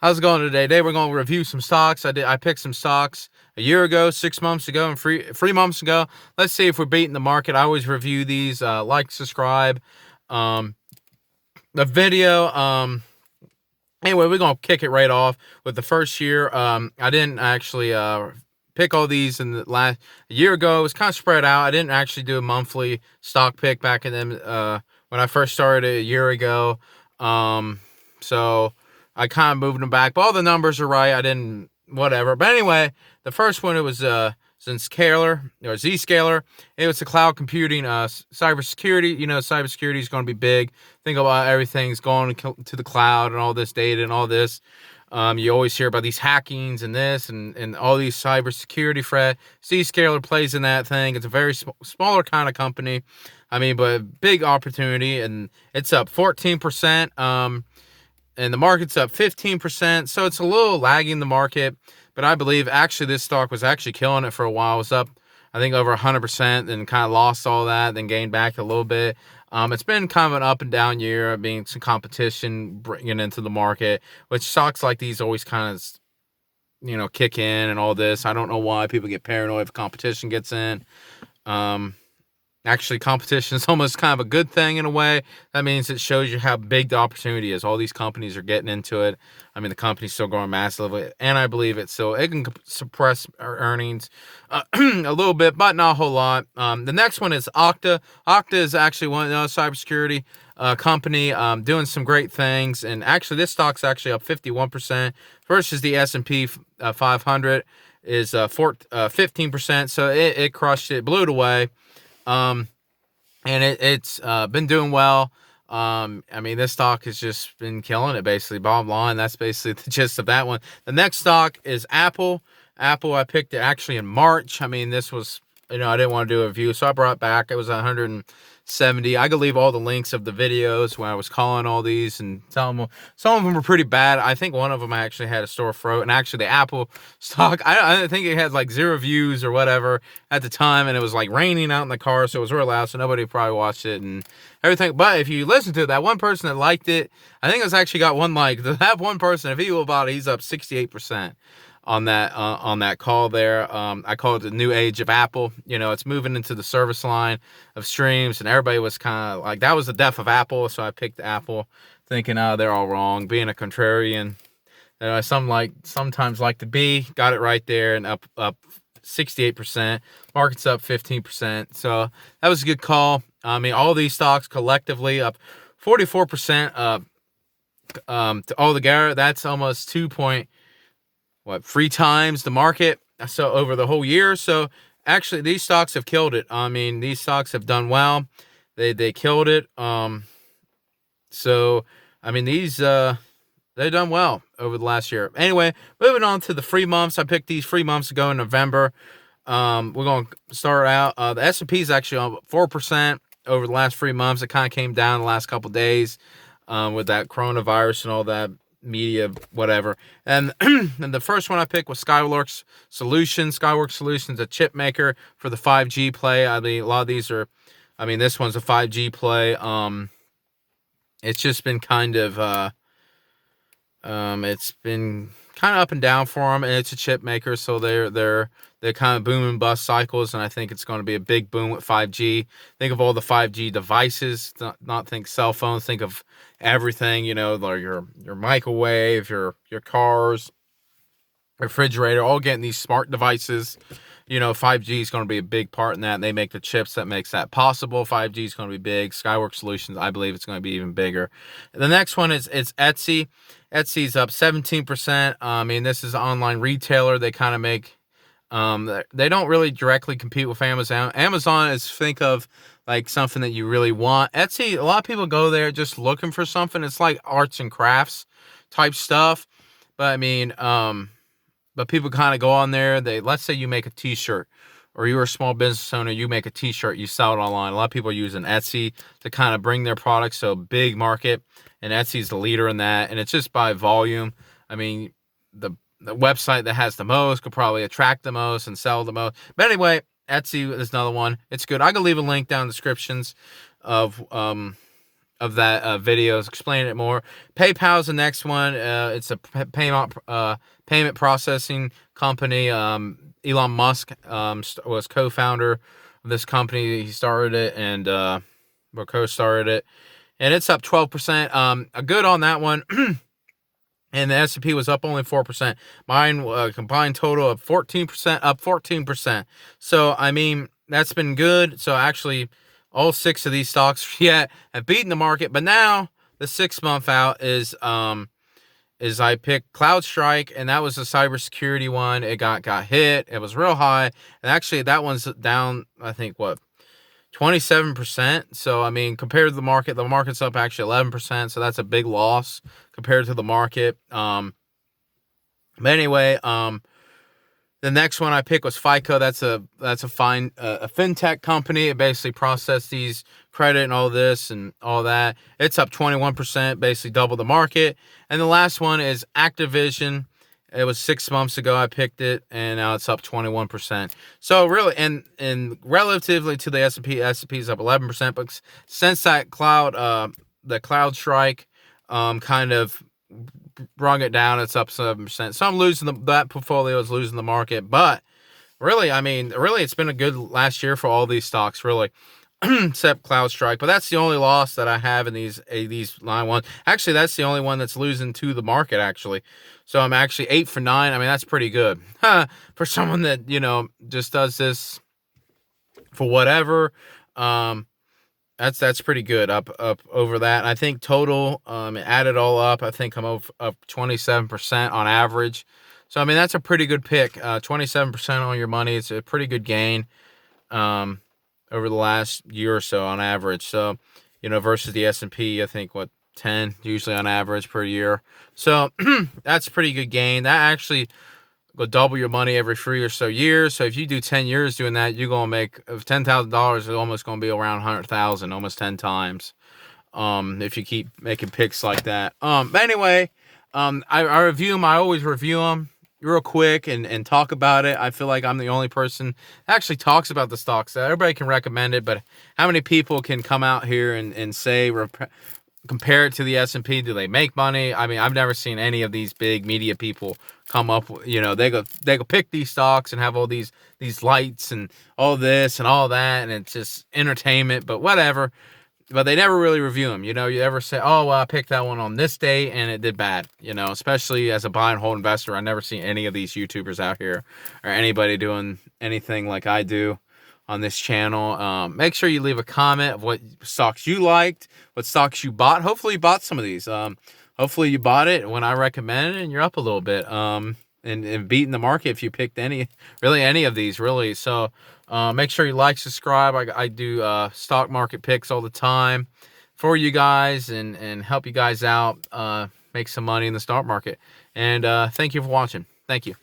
How's it going today? Today we're going to review some stocks. I picked some stocks a year ago, 6 months ago, and three months ago. Let's see if we're beating the market. I always review these. Like, subscribe. Um, the video. Anyway, we're gonna kick it right off with the first year. I didn't actually pick all these in the last a year ago. It was kind of spread out. I didn't actually do a monthly stock pick back in them when I first started a year ago. So I kind of moved them back, but all the numbers are right. I didn't whatever. But anyway, the first one it was Zscaler or Zscaler. It was a cloud computing, cybersecurity. You know, cybersecurity is going to be big. Think about everything's going to the cloud and all this data and all this. You always hear about these hackings and this and all these cybersecurity threat. Zscaler plays in that thing. It's a very smaller kind of company. I mean, but big opportunity, and it's up 14%. And the market's up 15%. So it's a little lagging the market. But I believe actually this stock was actually killing it for a while. It was up, I think, over 100%, and kind of lost all that, then gained back a little bit. It's been kind of an up and down year, being some competition bringing into the market, which stocks like these always kind of, kick in and all this. I don't know why people get paranoid if competition gets in. Actually, competition is almost kind of a good thing in a way. That means it shows you how big the opportunity is. All these companies are getting into it. I mean, the company's still growing massively, and I believe it can suppress our earnings a little bit, but not a whole lot. The next one is Okta. Okta is actually one cybersecurity company doing some great things, and actually, this stock's actually up 51% versus the S&P 500 is 15%. So it crushed it, blew it away. And it's been doing well. I mean, this stock has just been killing it, basically. Bottom line, that's basically the gist of that one. The next stock is Apple. Apple, I picked it actually in March. I mean, this was, I didn't want to do a review, so I brought it back. It was 170. I could leave all the links of the videos when I was calling all these and telling them. Some of them were pretty bad. I think one of them actually had a sore throat. And actually, the Apple stock, I think it had like 0 views or whatever at the time. And it was like raining out in the car, so it was real loud. So nobody probably watched it and everything. But if you listen to that one person that liked it, I think it's actually got one like. That one person, if he will about it, he's up 68% on that call there. I call it the new age of Apple. It's moving into the service line of streams, and everybody was kind of like, that was the death of Apple, so I picked Apple, thinking, they're all wrong. Being a contrarian, sometimes like to be, got it right there, and up 68%. Market's up 15%, so that was a good call. I mean, all these stocks collectively up 44%. To all together, that's almost 3 times the market, so over the whole year. So actually these stocks have killed it. I mean, these stocks have done well. They killed it. So I mean, they've done well over the last year. Anyway, moving on to the 3 months. I picked these 3 months ago in November. We're going to start out. The S&P is actually on 4% over the last 3 months. It kind of came down the last couple days with that coronavirus and all that media, whatever. And and the first one I picked was Skyworks Solutions. Skyworks Solutions, a chip maker for the 5G play. I mean, a lot of these are, I mean, this one's a 5G play. It's just been kind of it's been kind of up and down for them, and it's a chip maker, so they're kind of boom and bust cycles, and I think it's going to be a big boom with 5G. Think of all the 5G devices, not think cell phones, think of everything, like your microwave, your cars, refrigerator, all getting these smart devices. 5G is going to be a big part in that, and they make the chips that makes that possible. 5G is going to be big. Skyworks Solutions, I believe it's going to be even bigger. The next one is Etsy. Etsy's up 17%. I mean, this is an online retailer. They kind of make, they don't really directly compete with Amazon. Amazon is, think of like something that you really want. Etsy, a lot of people go there just looking for something. It's like arts and crafts type stuff. But I mean, but people kind of go on there. Let's say you make a t-shirt, or you're a small business owner, you make a t-shirt, you sell it online. A lot of people are using Etsy to kind of bring their products to a big market, and Etsy's the leader in that, and it's just by volume. I mean, the website that has the most could probably attract the most and sell the most. But anyway, Etsy is another one. It's good. I can leave a link down in the descriptions of videos explaining it more. PayPal's the next one. It's a payment processing company. Elon Musk was co-founder of this company. He started it and or co-started it, and it's up 12%. Good on that one. And the S&P was up only 4%. Mine combined total of 14%, up 14%. So I mean that's been good. So actually, all 6 of these stocks have beaten the market. But now the 6-month out is I picked CloudStrike, and that was a cybersecurity one. It got hit. It was real high, and actually that one's down. I think 27%. So I mean, compared to the market's up actually 11%. So that's a big loss compared to the market. But anyway, the next one I picked was FICO. That's a fintech company. It basically processes credit and all this and all that. It's up 21%, basically double the market. And the last one is Activision. It was 6 months ago I picked it, and now it's up 21%. So really, and relatively to the S&P is up 11%. But since that the CloudStrike kind of brung it down, it's up 7%. So I'm losing that portfolio is losing the market. But really, I mean, it's been a good last year for all these stocks, really. Except CloudStrike, but that's the only loss that I have in these line ones. Actually, that's the only one that's losing to the market, actually. So I'm actually 8 for 9. I mean, that's pretty good for someone that just does this for whatever. That's pretty good. Up over that. And I think total, add it all up, I think I'm up 27% on average. So I mean, that's a pretty good pick. 27% on your money. It's a pretty good gain. Over the last year or so on average. So, versus the S&P, I think 10 usually on average per year. So that's a pretty good gain. That actually will double your money every 3 or so years. So if you do 10 years doing that, you're going to make $10,000 is almost going to be around 100,000, almost 10 times. If you keep making picks like that. But anyway, I review them. I always review them real quick and talk about it. I feel like I'm the only person that actually talks about the stocks. Everybody can recommend it, but how many people can come out here and say compare it to the S&P? Do they make money? I mean, I've never seen any of these big media people come up. They go pick these stocks and have all these lights and all this and all that, and it's just entertainment. But whatever. But they never really review them. You ever say, oh, well, I picked that one on this date and it did bad. Especially as a buy and hold investor, I never see any of these YouTubers out here or anybody doing anything like I do on this channel. Make sure you leave a comment of what stocks you liked, what stocks you bought. Hopefully you bought some of these. Hopefully you bought it when I recommended it and you're up a little bit. And beating the market if you picked any of these, really. So make sure you like, subscribe. I do stock market picks all the time for you guys and help you guys out make some money in the stock market. And thank you for watching. Thank you.